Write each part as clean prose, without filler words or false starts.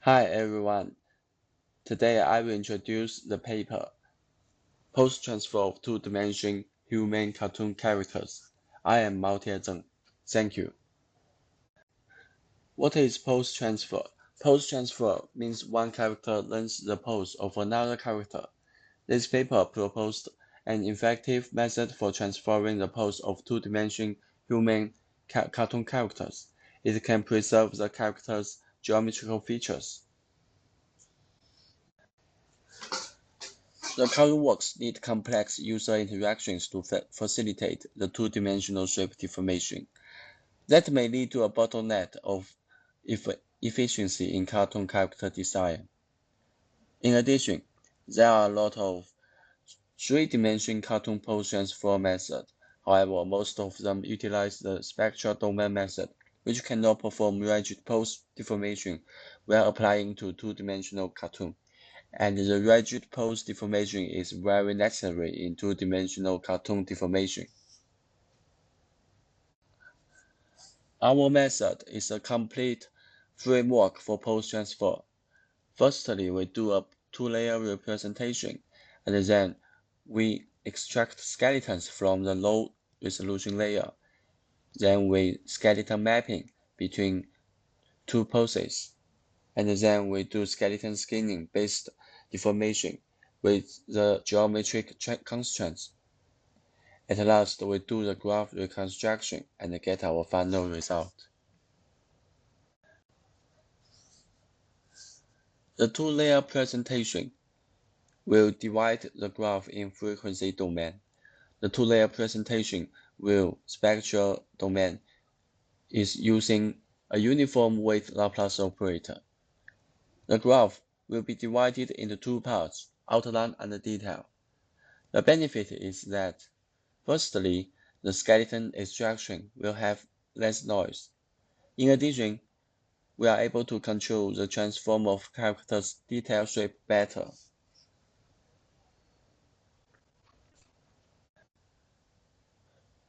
Hi everyone. Today I will introduce the paper Post-Transfer of Two-Dimension Human Cartoon Characters. I am Tiezeng. Thank you. What is post-transfer? Post-transfer means one character learns the pose of another character. This paper proposed an effective method for transferring the pose of two-dimension human cartoon characters. It can preserve the character's geometrical features. The cartoon works need complex user interactions to facilitate the two-dimensional shape deformation. That may lead to a bottleneck of efficiency in cartoon character design. In addition, there are a lot of three-dimension cartoon pose transfer methods. However, most of them utilize the spectral domain method, which cannot perform rigid pose deformation while applying to two-dimensional cartoon. And the rigid pose deformation is very necessary in two-dimensional cartoon deformation. Our method is a complete framework for pose transfer. Firstly, we do a two-layer representation, and then we extract skeletons from the low-resolution layer. Then we skeleton mapping between two poses, and then we do skeleton skinning based deformation with the geometric constraints. At last, we do the graph reconstruction and get our final result. The two-layer presentation will divide the graph in frequency domain. The two-layer presentation will spectral domain is using a uniform weight Laplace operator. The graph will be divided into two parts, outline and detail. The benefit is that, firstly, the skeleton extraction will have less noise. In addition, we are able to control the transform of characters' detail shape better.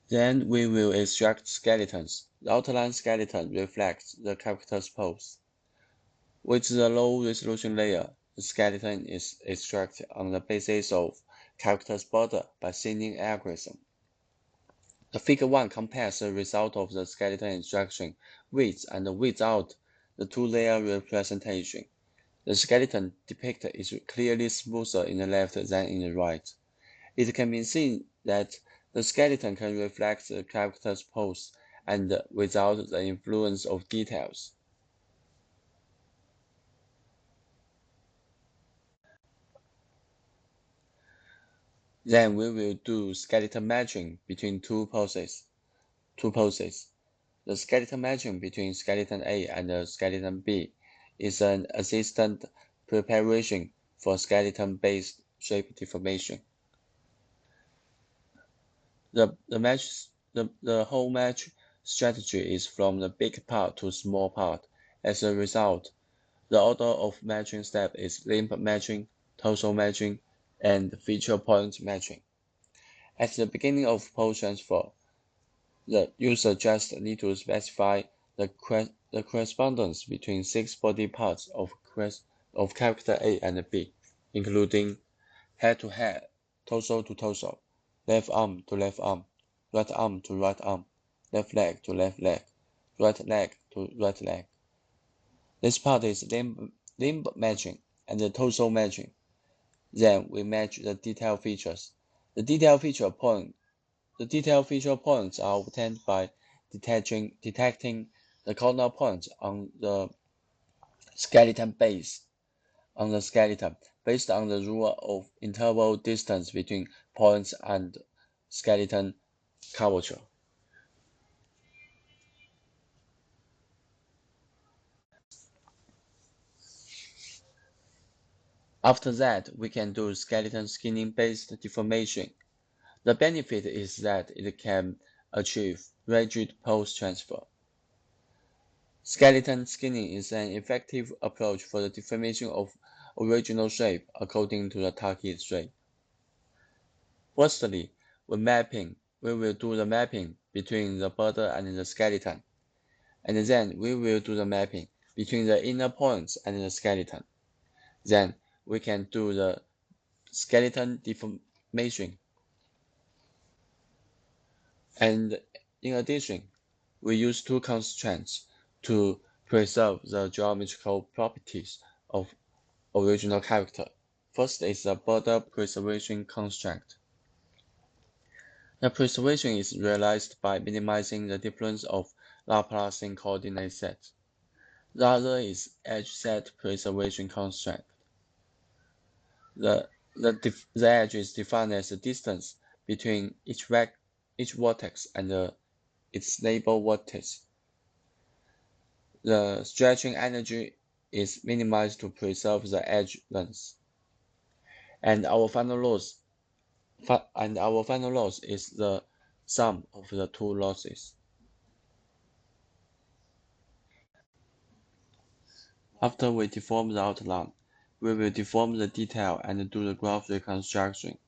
Then we will extract skeletons. The outline skeleton reflects the character's pose. With the low-resolution layer, the skeleton is extracted on the basis of character's border by thinning algorithm. The figure 1 compares the result of the skeleton extraction with and without the two-layer representation. The skeleton depicted is clearly smoother in the left than in the right. It can be seen that the skeleton can reflect the character's pose and without the influence of details. Then we will do skeleton matching between two poses. The skeleton matching between skeleton A and skeleton B is an assistant preparation for skeleton-based shape deformation. The whole match strategy is from the big part to small part. As a result, the order of matching step is limb matching, torso matching, and feature point matching. At the beginning of pose transfer, the user just need to specify the correspondence between 6 body parts of character A and B, including head to head, torso to torso, left arm to left arm, right arm to right arm, left leg to left leg, right leg to right leg. This part is limb matching and the torso matching. Then we match the detail features. The detail feature points are obtained by detecting the corner points on the skeleton based on the rule of interval distance between points and skeleton curvature. After that, we can do skeleton skinning based deformation. The benefit is that it can achieve rigid pose transfer. Skeleton skinning is an effective approach for the deformation of original shape according to the target shape. Firstly, we will do the mapping between the border and the skeleton, and then we will do the mapping between the inner points and the skeleton. Then we can do the skeleton deformation. And in addition, we use two constraints to preserve the geometrical properties of original character. First is the border preservation constraint. The preservation is realized by minimizing the difference of Laplacian coordinate sets. The other is edge set preservation constraint. The edge is defined as the distance between each vertex and its neighbor vertex. The stretching energy is minimized to preserve the edge length. And our final loss is the sum of the two losses. After we deform the outline, we will deform the detail and do the graph reconstruction.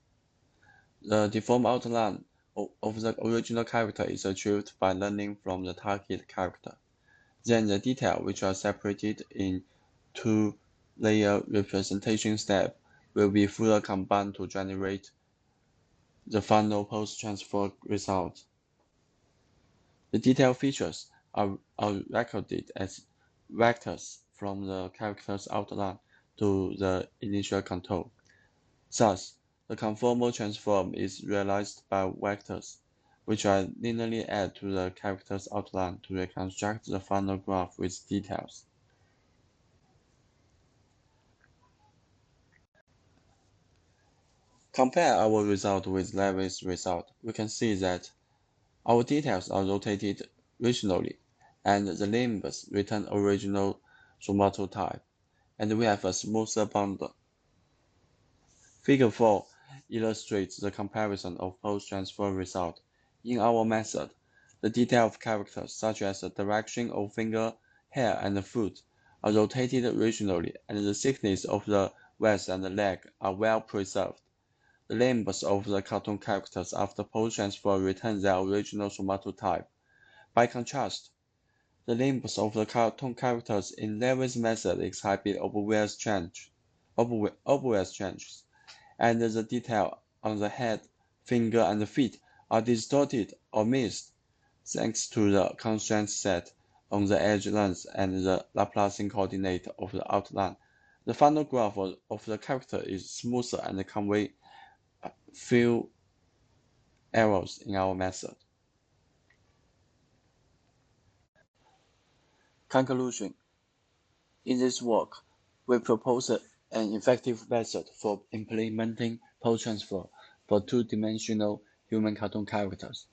The deformed outline of the original character is achieved by learning from the target character. Then the detail, which are separated in two-layer representation step, will be further combined to generate the final post-transfer result. The detail features are recorded as vectors from the character's outline to the initial contour. Thus, the conformal transform is realized by vectors, which are linearly added to the character's outline to reconstruct the final graph with details. Compare our result with Levy's result. We can see that our details are rotated regionally, and the limbs return original somatotype, and we have a smoother bundle. Figure 4 illustrates the comparison of post-transfer result. In our method, the detail of characters, such as the direction of finger, hair, and foot, are rotated regionally, and the thickness of the waist and the leg are well preserved. The limbs of the cartoon characters after post-transfer return their original somatotype. By contrast, the limbs of the cartoon characters in Levy's method exhibit obvious changes, and the detail on the head, finger, and feet are distorted or missed, thanks to the constraint set on the edge length and the Laplacian coordinate of the outline. The final graph of the character is smoother and convey few errors in our method. Conclusion. In this work, we propose an effective method for implementing post-transfer for two-dimensional human cartoon characters.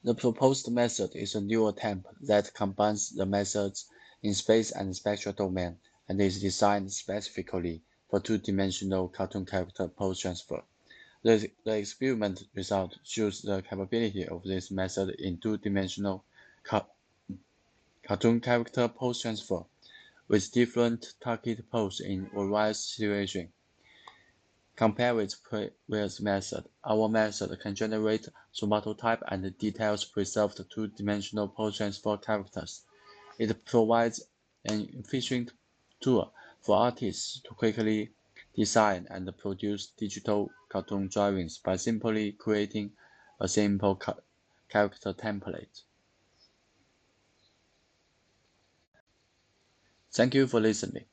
The proposed method is a new attempt that combines the methods in space and spectral domain and is designed specifically for two-dimensional cartoon character post-transfer. The experiment result shows the capability of this method in two-dimensional cartoon character post-transfer with different target pose in various situations. Compared with previous method, our method can generate somatotype and details preserved two-dimensional post-transfer characters. It provides an efficient tool for artists to quickly design and produce digital cartoon drawings by simply creating a simple character template. Thank you for listening.